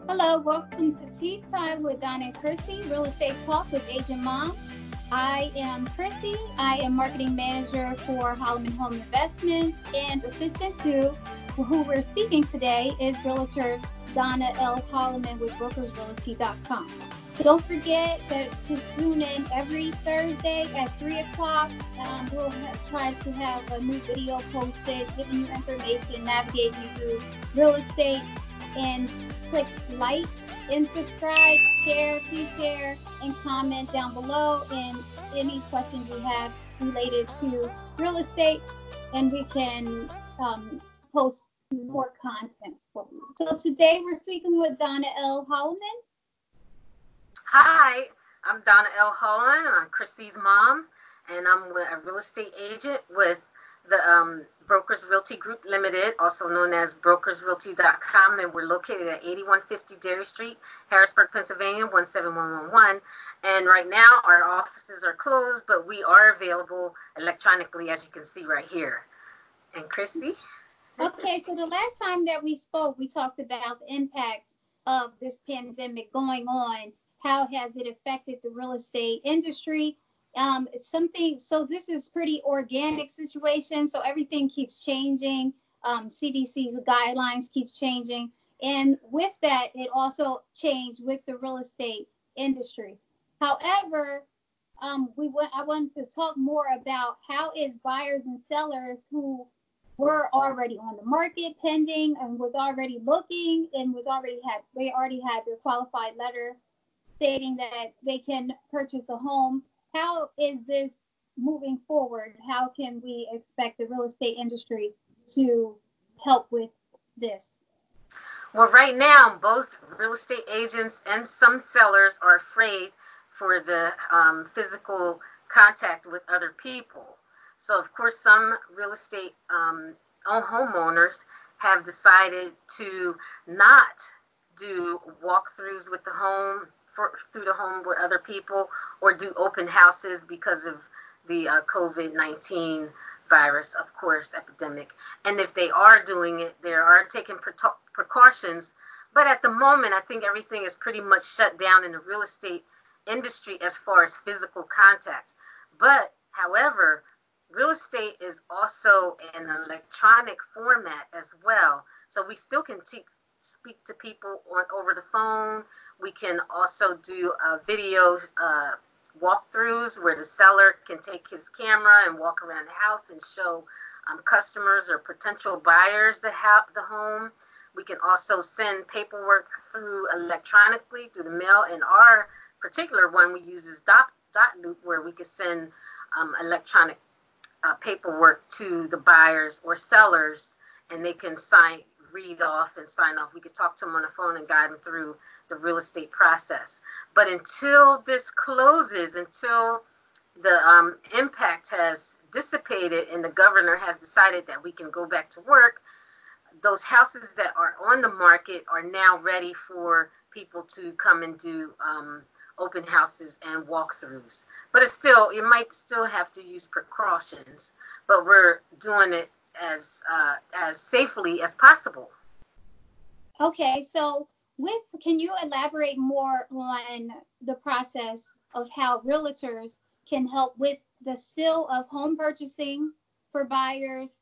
Hello, welcome to Tea Time with Donna and Chrissy, Real Estate Talk with Agent Mom. I am Chrissy. I am Marketing Manager for Holloman Home Investments and assistant to who we're speaking today is Realtor Donna L. Holloman with brokersrealty.com. Don't forget to tune in every Thursday at 3 o'clock. Try to have a new video posted, giving you information, navigating you through real estate, and click like and subscribe, please share and comment down below and any questions you have related to real estate, and we can post more content for you. So today we're speaking with Donna L. Holloman. Hi, I'm Donna L. Holland. I'm Chrissy's mom, and I'm a real estate agent with the Brokers Realty Group Limited, also known as brokersrealty.com, and we're located at 8150 Dairy Street, Harrisburg, Pennsylvania, 17111. And right now, our offices are closed, but we are available electronically, as you can see right here. And Chrissy? Okay, so the last time that we spoke, we talked about the impact of this pandemic going on. How has it affected the real estate industry? It's something, so this is pretty organic situation. So everything keeps changing. CDC guidelines keep changing. And with that, it also changed with the real estate industry. However, I wanted to talk more about how is buyers and sellers who were already on the market pending and was already looking and they already had their qualified letter stating that they can purchase a home. How is this moving forward? How can we expect the real estate industry to help with this? Well, right now, both real estate agents and some sellers are afraid for the physical contact with other people. So, of course, some real estate homeowners have decided to not do walkthroughs with the home through the home with other people, or do open houses because of the COVID-19 virus, of course, epidemic. And if they are doing it, they are taking precautions. But at the moment, I think everything is pretty much shut down in the real estate industry as far as physical contact. But, however, real estate is also an electronic format as well. So we still can speak to people over the phone. We can also do video walkthroughs where the seller can take his camera and walk around the house and show customers or potential buyers the home. We can also send paperwork through electronically through the mail. And our particular one we use is dot loop, where we can send electronic paperwork to the buyers or sellers, and they can read off and sign off. We could talk to them on the phone and guide them through the real estate process. But until this closes, until the impact has dissipated and the governor has decided that we can go back to work, those houses that are on the market are now ready for people to come and do open houses and walkthroughs. But you might still have to use precautions, but we're doing it as safely as possible. Okay, so can you elaborate more on the process of how realtors can help with the still of home purchasing for buyers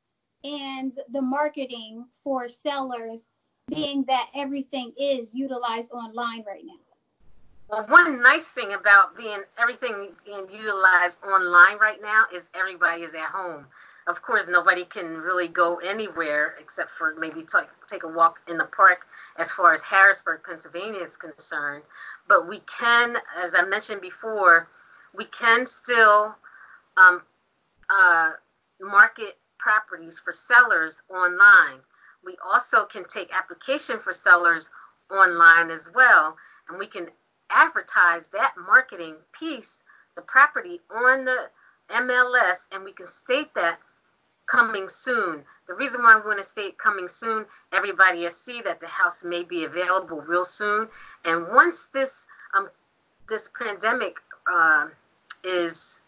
and the marketing for sellers, being that everything is utilized online right now? Well, one nice thing about everything being utilized online right now is everybody is at home. Of course, nobody can really go anywhere except for maybe take a walk in the park as far as Harrisburg, Pennsylvania is concerned. But we can, as I mentioned before, we can still market properties for sellers online. We also can take application for sellers online as well, and we can advertise that marketing piece, the property, on the MLS, and we can state that coming soon. The reason why we want to state coming soon, everybody has seen that the house may be available real soon, and once this pandemic is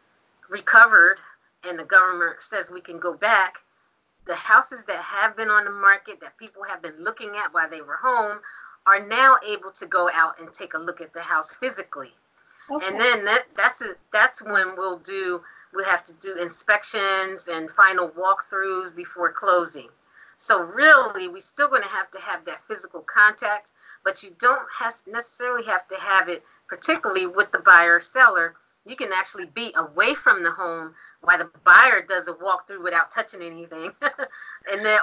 recovered and the government says we can go back, the houses that have been on the market that people have been looking at while they were home are now able to go out and take a look at the house physically. Okay. And then that's when we'll have to do inspections and final walkthroughs before closing. So really, we're still going to have that physical contact, but you don't necessarily have to have it, particularly with the buyer or seller. You can actually be away from the home while the buyer does a walkthrough without touching anything,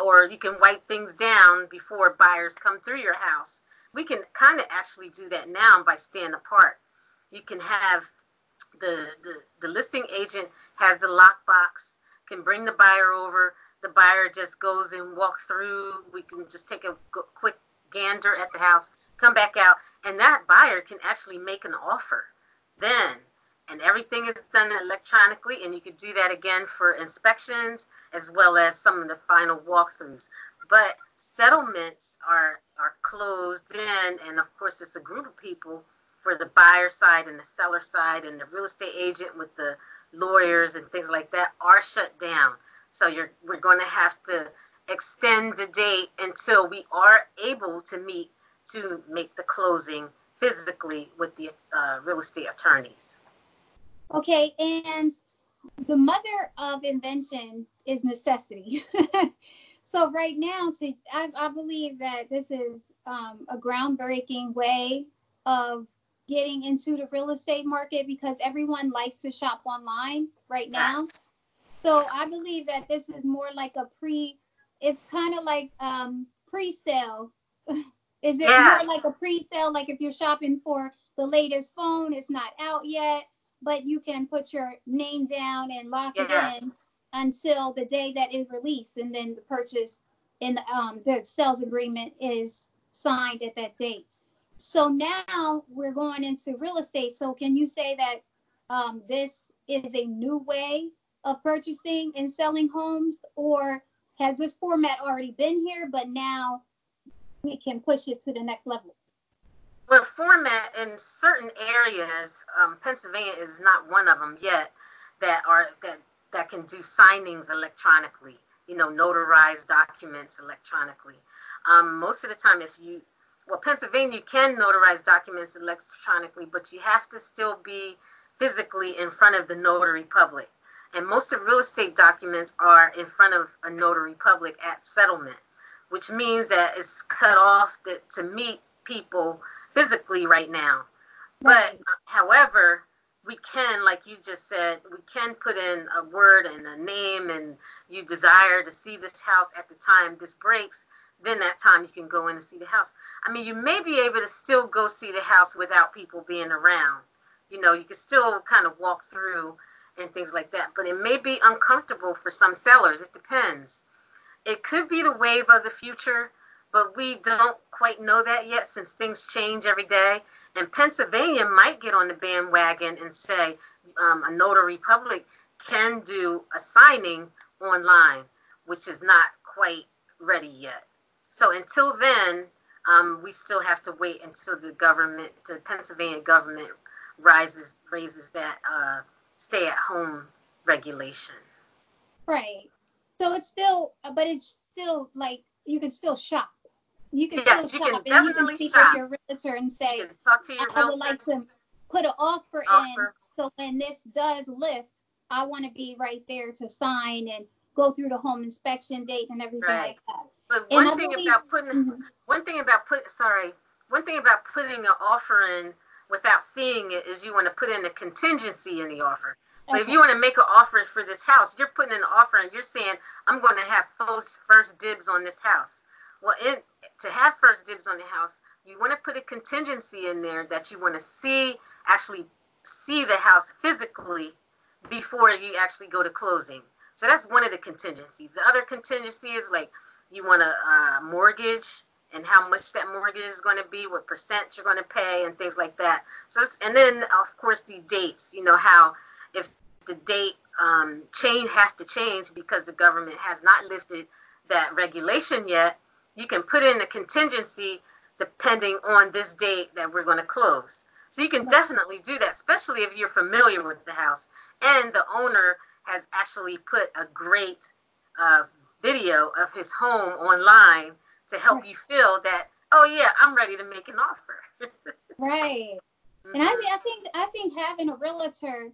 or you can wipe things down before buyers come through your house. We can kind of actually do that now by staying apart. You can have the listing agent has the lockbox, can bring the buyer over. The buyer just goes and walks through. We can just take a quick gander at the house, come back out, and that buyer can actually make an offer then. And everything is done electronically, and you could do that again for inspections as well as some of the final walkthroughs. But settlements are closed in, and of course it's a group of people for the buyer side and the seller side, and the real estate agent with the lawyers and things like that are shut down. So we're going to have to extend the date until we are able to meet to make the closing physically with the real estate attorneys. Okay, and the mother of invention is necessity. So right now, I believe that this is a groundbreaking way of getting into the real estate market because everyone likes to shop online right now. Yes. So I believe that this is more like it's kind of like pre-sale. Is it more like a pre-sale? Like if you're shopping for the latest phone, it's not out yet, but you can put your name down and lock it in until the day that is released, and then the purchase and the sales agreement is signed at that date. So now we're going into real estate. So can you say that this is a new way of purchasing and selling homes, or has this format already been here, but now we can push it to the next level? Well, format in certain areas, Pennsylvania is not one of them yet, that can do signings electronically, notarized documents electronically. Most of the time, Pennsylvania can notarize documents electronically, but you have to still be physically in front of the notary public. And most of real estate documents are in front of a notary public at settlement, which means that it's cut off to meet people physically right now. Right. But however, we can, like you just said, we can put in a word and a name, and you desire to see this house at the time this breaks, then that time you can go in and see the house. I mean, you may be able to still go see the house without people being around. You can still kind of walk through and things like that, but it may be uncomfortable for some sellers. It depends. It could be the wave of the future, but we don't quite know that yet since things change every day. And Pennsylvania might get on the bandwagon and say a notary public can do a signing online, which is not quite ready yet. So until then, we still have to wait until the Pennsylvania government raises that stay-at-home regulation. Right. So it's still like you can still shop. You can still shop, and you can speak with your realtor and say, you can talk to your realtor. I would like to put an offer in, so when this does lift, I want to be right there to sign and go through the home inspection date and everything like that. But one thing about putting an offer in without seeing it is you want to put in a contingency in the offer. So if you want to make an offer for this house, you're putting in an offer and you're saying, I'm going to have first dibs on this house. Well, to have first dibs on the house, you want to put a contingency in there that you want to actually see the house physically before you actually go to closing. So that's one of the contingencies. The other contingency is like you want a mortgage and how much that mortgage is going to be, what percent you're going to pay, and things like that. So, and then of course the dates. How if the date has to change because the government has not lifted that regulation yet, you can put in a contingency depending on this date that we're going to close. So you can definitely do that, especially if you're familiar with the house and the owner has actually put a great video of his home online to help you feel that oh yeah, I'm ready to make an offer. Right. And Hmm. I think having a realtor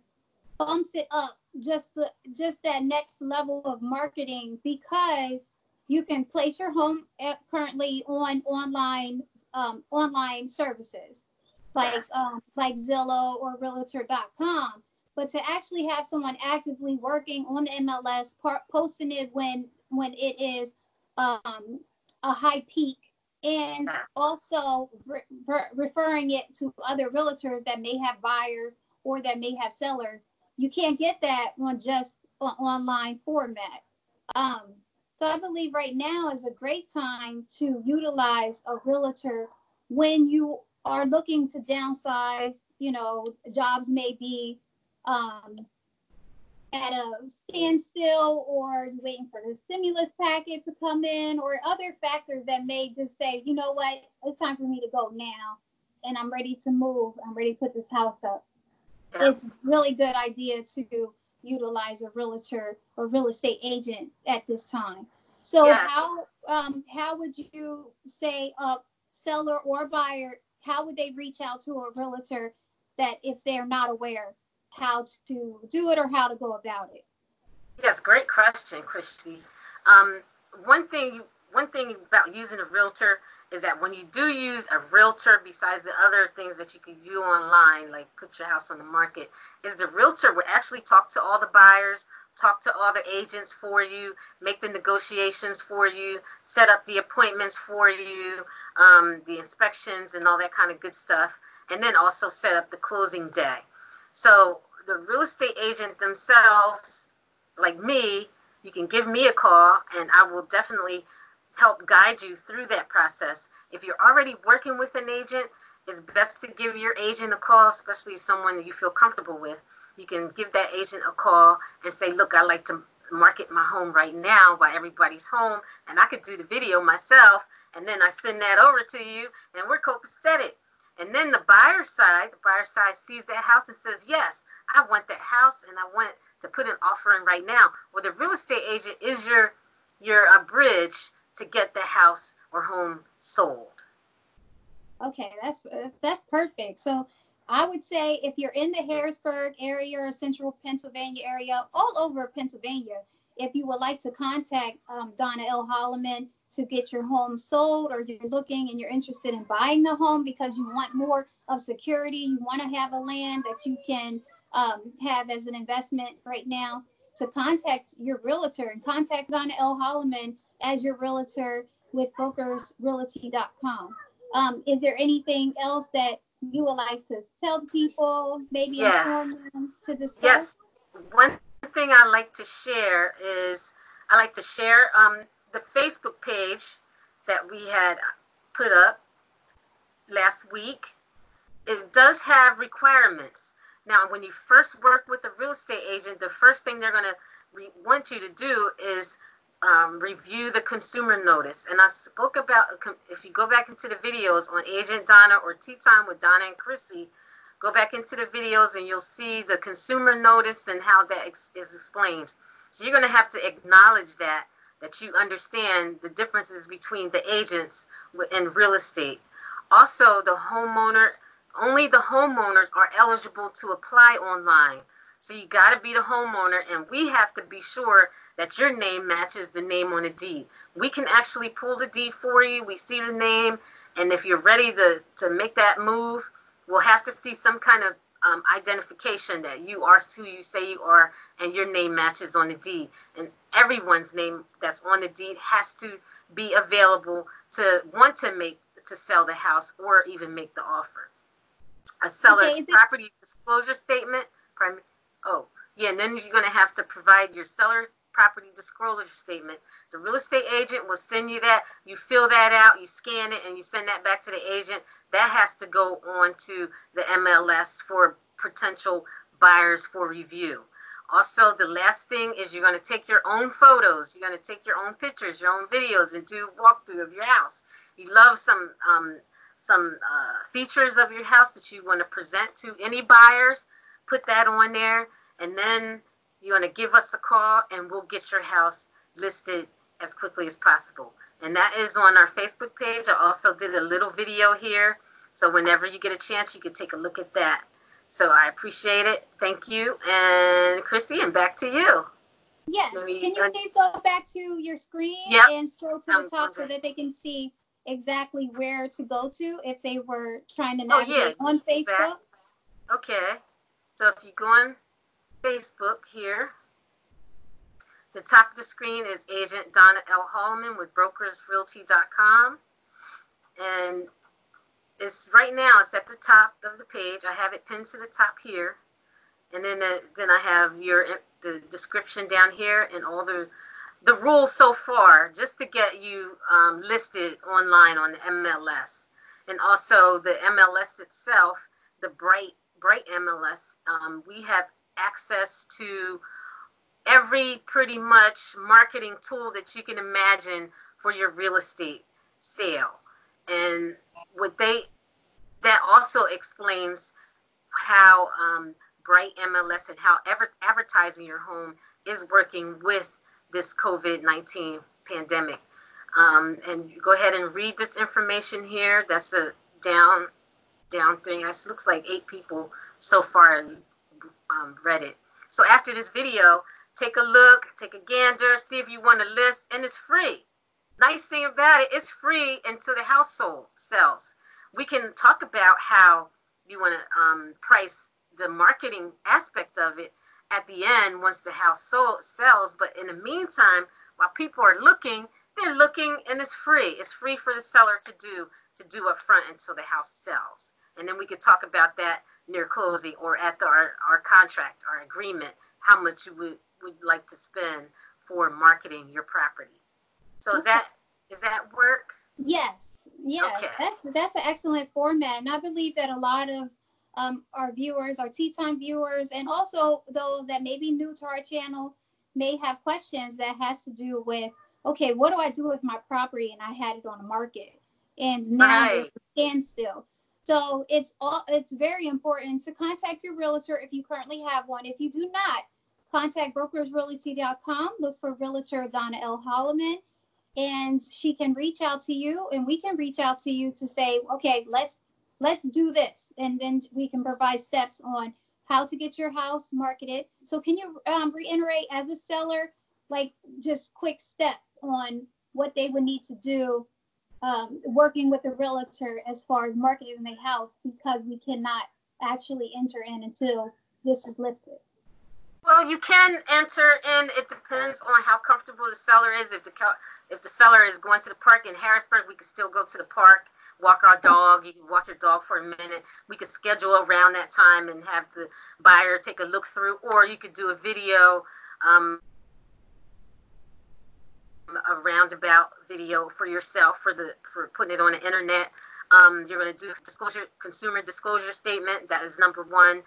bumps it up just that next level of marketing, because you can place your home currently on online services Yes. like Zillow or Realtor.com. But to actually have someone actively working on the MLS, posting it when it is um, a high peak, and Yeah. also referring it to other realtors that may have buyers or that may have sellers, you can't get that on just an online format. Um, so I believe right now is a great time to utilize a realtor when you are looking to downsize. You know, jobs may be um, at a standstill, or waiting for the stimulus packet to come in, or other factors that may just say, you know what, it's time for me to go now, and I'm ready to move. I'm ready to put this house up. Yeah. It's a really good idea to utilize a realtor or real estate agent at this time. So Yeah. how would you say a seller or buyer, how would they reach out to a realtor that if they're not aware how to do it or how to go about it? Yes, great question, Chrissy. Um, one thing one thing about using a realtor is that when you do use a realtor, besides the other things that you could do online, like put your house on the market, is the realtor would actually talk to all the buyers, talk to all the agents for you, make the negotiations for you, set up the appointments for you, the inspections and all that kind of good stuff, and then also set up the closing day. So the real estate agent themselves, like me, you can give me a call and I will definitely help guide you through that process. If you're already working with an agent, it's best to give your agent a call, especially someone you feel comfortable with. You can give that agent a call and say, look, I like to market my home right now while everybody's home, and I could do the video myself, and then I send that over to you, and we're copacetic. And then the buyer side sees that house and says, yes, I want that house, and I want to put an offer in right now. Well, the real estate agent is your bridge to get the house or home sold. Okay, that's perfect. So I would say if you're in the Harrisburg area or central Pennsylvania area, all over Pennsylvania, if you would like to contact Donna L. Holloman to get your home sold, or you're looking and you're interested in buying the home because you want more of security, you want to have a land that you can have as an investment right now, to contact your realtor and contact Donna L. Holloman as your realtor with brokersrealty.com. Is there anything else that you would like to tell people, maybe inform Yes, them to discuss? yes. One thing I like to share is I like to share the Facebook page that we had put up last week. It does have requirements. Now, when you first work with a real estate agent, the first thing they're going to want you to do is review the consumer notice. And I spoke about, if you go back into the videos on Agent Donna or Tea Time with Donna and Chrissy, go back into the videos and you'll see the consumer notice and how that is explained. So you're going to have to acknowledge that you understand the differences between the agents in real estate. Also, only the homeowners are eligible to apply online. So you got to be the homeowner, and we have to be sure that your name matches the name on the deed. We can actually pull the deed for you. We see the name, and if you're ready to make that move, we'll have to see some kind of identification that you are who you say you are, and your name matches on the deed. And everyone's name that's on the deed has to be available to want to sell the house or even make the offer. A Okay, seller's is it property disclosure statement. Oh, yeah, and then you're going to have to provide your seller property disclosure statement. The real estate agent will send you that. You fill that out, you scan it, and you send that back to the agent. That has to go on to the MLS for potential buyers for review. Also, the last thing is you're going to take your own photos. You're going to take your own pictures, your own videos, and do a walkthrough of your house. You love some features of your house that you want to present to any buyers, put that on there, and then you want to give us a call and we'll get your house listed as quickly as possible. And that is on our Facebook page. I also did a little video here. So whenever you get a chance, you can take a look at that. So I appreciate it. Thank you. And Chrissy, and back to you. Yes. Can you please go back to your screen and scroll to the top so that they can see exactly where to go to if they were trying to navigate on Facebook? Back. Okay. So if you go on Facebook here, the top of the screen is Agent Donna L. Holloman with brokersrealty.com. And it's right now, it's at the top of the page. I have it pinned to the top here. And then I have the description down here and all the rules so far just to get you listed online on the MLS. And also the MLS itself, the Bright MLS, we have access to every pretty much marketing tool that you can imagine for your real estate sale. And that also explains how Bright MLS and how advertising your home is working with this COVID-19 pandemic. And go ahead and read this information here. That's a down thing. It looks like 8 people so far read it. So after this video, take a look, take a gander, see if you want to list, and it's free. Nice thing about it, it's free until the house sells. We can talk about how you want to price the marketing aspect of it at the end once the house sells. But in the meantime, while people are looking, they're looking, and it's free. It's free for the seller to do up front until the house sells. And then we could talk about that near closing or at our contract, our agreement, how much you would like to spend for marketing your property. So does that work? Yes. Okay. That's an excellent format, and I believe that a lot of our viewers, our Tea Time viewers, and also those that may be new to our channel may have questions that has to do with, okay, what do I do with my property and I had it on the market and now it's a standstill. So it's very important to contact your realtor if you currently have one. If you do not, contact brokersrealty.com. Look for Realtor Donna L. Holloman, and she can reach out to you, and we can reach out to you to say, okay, let's do this, and then we can provide steps on how to get your house marketed. So can you reiterate as a seller, like just quick steps on what they would need to do working with a realtor as far as marketing the house, because we cannot actually enter in until this is lifted? Well, you can enter in. It depends on how comfortable the seller is. If the seller is going to the park in Harrisburg, we can still go to the park, walk our dog. You can walk your dog for a minute. We could schedule around that time and have the buyer take a look through, or you could do a video, a roundabout video for yourself for putting it on the internet. You're going to do consumer disclosure statement. That is number one.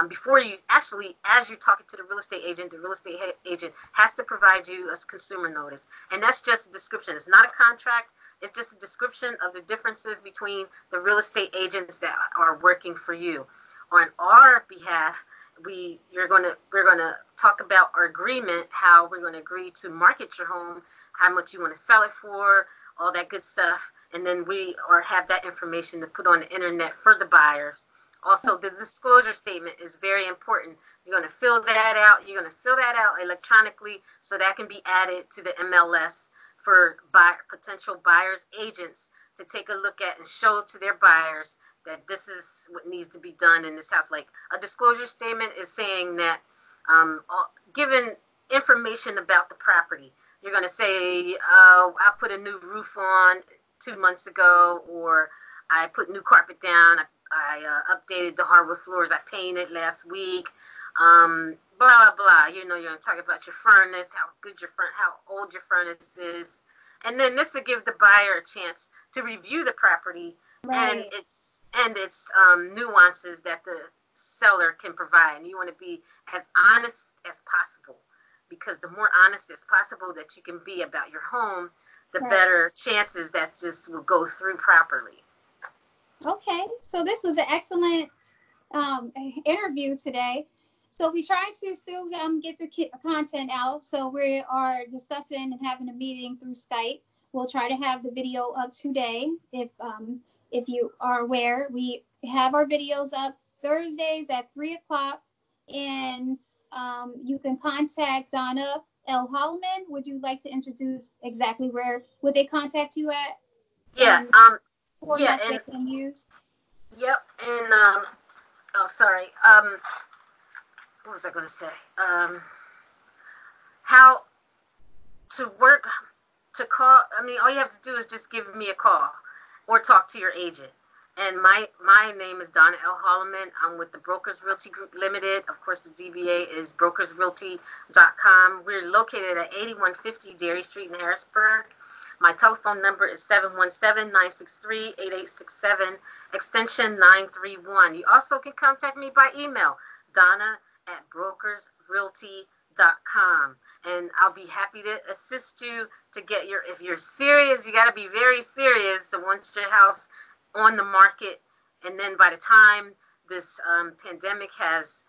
Before you actually, as you're talking to the real estate agent has to provide you a consumer notice. And that's just a description. It's not a contract. It's just a description of the differences between the real estate agents that are working for you. On our behalf, we're going to talk about our agreement, how we're going to agree to market your home, how much you want to sell it for, all that good stuff. And then have that information to put on the internet for the buyers. Also, the disclosure statement is very important. You're going to fill that out. You're going to fill that out electronically so that can be added to the MLS for potential buyers, agents to take a look at and show to their buyers that this is what needs to be done in this house. Like a disclosure statement is saying that given information about the property, you're going to say, I put a new roof on 2 months ago, or I put new carpet down, I updated the hardwood floors, I painted last week, blah, blah. You're going to talk about your furnace, how old your furnace is. And then this will give the buyer a chance to review the property and its nuances that the seller can provide. And you want to be as honest as possible, because the more honest as possible that you can be about your home, the better chances that this will go through properly. Okay, so this was an excellent interview today. So we're trying to still get the content out. So we are discussing and having a meeting through Skype. We'll try to have the video up today. If you are aware, we have our videos up Thursdays at 3 o'clock, and you can contact Donna L. Holloman. Would you like to introduce exactly where would they contact you at? Yeah. Formats they can use. Yep. And oh, sorry. What was I going to say? How to work, to call. I mean, all you have to do is just give me a call or talk to your agent. And my name is Donna L. Holloman. I'm with the Brokers Realty Group Limited. Of course, the DBA is brokersrealty.com. We're located at 8150 Dairy Street in Harrisburg. My telephone number is 717-963-8867, extension 931. You also can contact me by email, donna@brokersrealty.com. And I'll be happy to assist you to get if you're serious, you got to be very serious to want your house on the market. And then by the time this pandemic has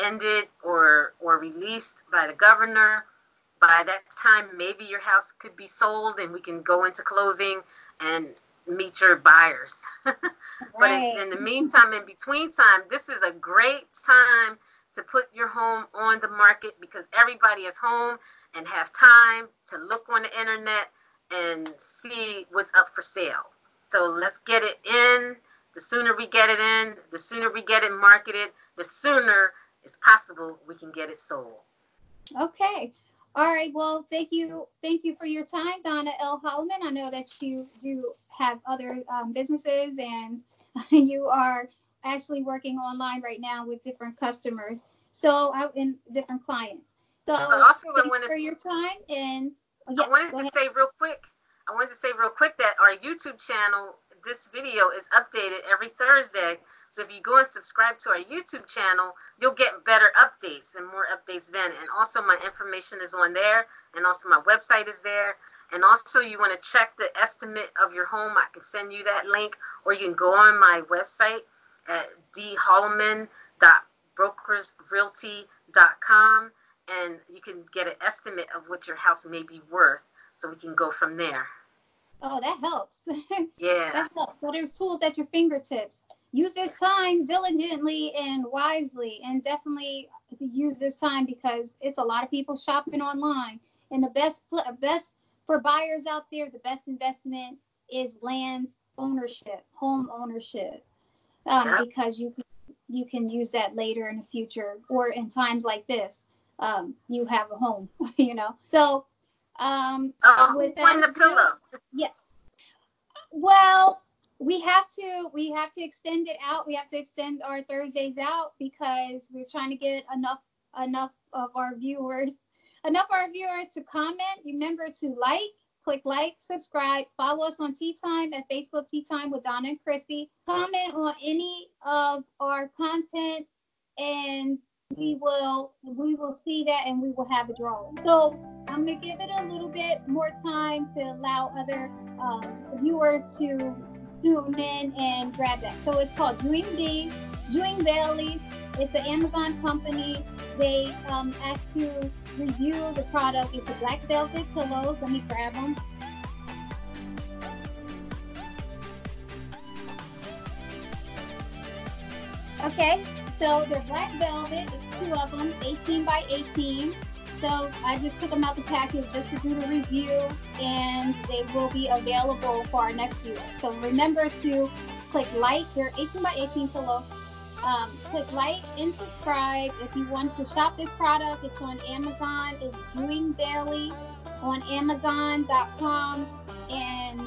ended or released by the governor, by that time, maybe your house could be sold and we can go into closing and meet your buyers. But in the meantime, in between time, this is a great time to put your home on the market because everybody is home and have time to look on the internet and see what's up for sale. So let's get it in. The sooner we get it in, the sooner we get it marketed, the sooner it's possible we can get it sold. Okay. All right. Well, thank you for your time, Donna L. Holloman. I know that you do have other businesses and you are actually working online right now with different customers. And different clients. So also, thank you for your time. And I wanted to say real quick that our YouTube channel, this video is updated every Thursday. So if you go and subscribe to our YouTube channel, you'll get better updates and more updates then. And also my information is on there. And also my website is there. And also you want to check the estimate of your home. I can send you that link. Or you can go on my website at dholloman.brokersrealty.com. And you can get an estimate of what your house may be worth. So we can go from there. Oh, that helps. Yeah. That helps. So there's tools at your fingertips. Use this time diligently and wisely, and definitely use this time because it's a lot of people shopping online. And the best for buyers out there, the best investment is land ownership, home ownership, because you can use that later in the future or in times like this. You have a home, So. With the pillow. Yes. Well, we have to extend it out. We have to extend our Thursdays out because we're trying to get enough of our viewers to comment. Remember to click like, subscribe, follow us on Tea Time at Facebook, Tea Time with Donna and Chrissy. Comment on any of our content, and we will see that, and we will have a drawing. So I'm gonna give it a little bit more time to allow other viewers to tune in and grab that. So it's called Ewing Bailey. It's an Amazon company. They asked to review the product. It's a black velvet pillows. Let me grab them. Okay. So they're black velvet. It's 2 of them, 18 by 18. So I just took them out the package just to do the review, and they will be available for our next viewer. So remember to click like. They're 18 by 18 pillows. Click like and subscribe. If you want to shop this product, it's on Amazon. It's Ewing Bailey on Amazon.com, and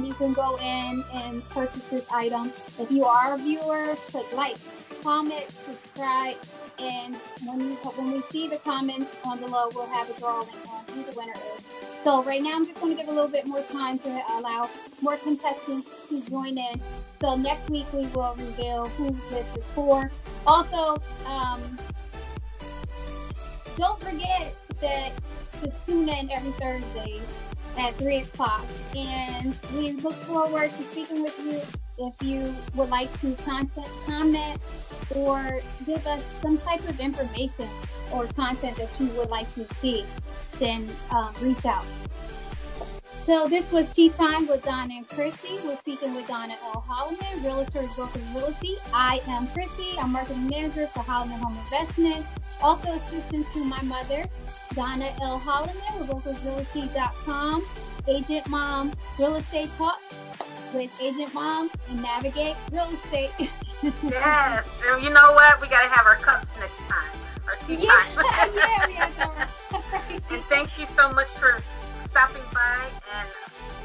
you can go in and purchase this item. If you are a viewer, click like, comment, subscribe, and when we see the comments on below, we'll have a drawing on who the winner is. So right now, I'm just going to give a little bit more time to allow more contestants to join in. So next week, we will reveal who this is for. Also, don't forget that to tune in every Thursday at 3 o'clock. And we look forward to speaking with you. If you would like to comment or give us some type of information or content that you would like to see, then reach out. So this was Tea Time with Donna and Chrissy. We're speaking with Donna L. Holloman, Realtor Brokers Realty. I am Chrissy. I'm marketing manager for Holloman Home Investment. Also assistant to my mother, Donna L. Holloman with brokersrealty.com. Agent Mom Real Estate Talk with Agent Mom and Navigate Real Estate. Yes. And you know what? We got to have our cups next time. Our tea time. Yeah, we have our And thank you so much for stopping by, and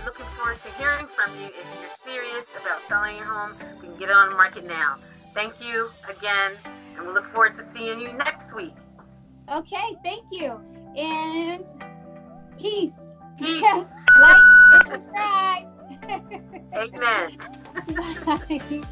looking forward to hearing from you. If you're serious about selling your home, we can get it on the market now. Thank you again, and we look forward to seeing you next week. Okay, thank you. And peace. Peace. Like and subscribe. Amen. Bye.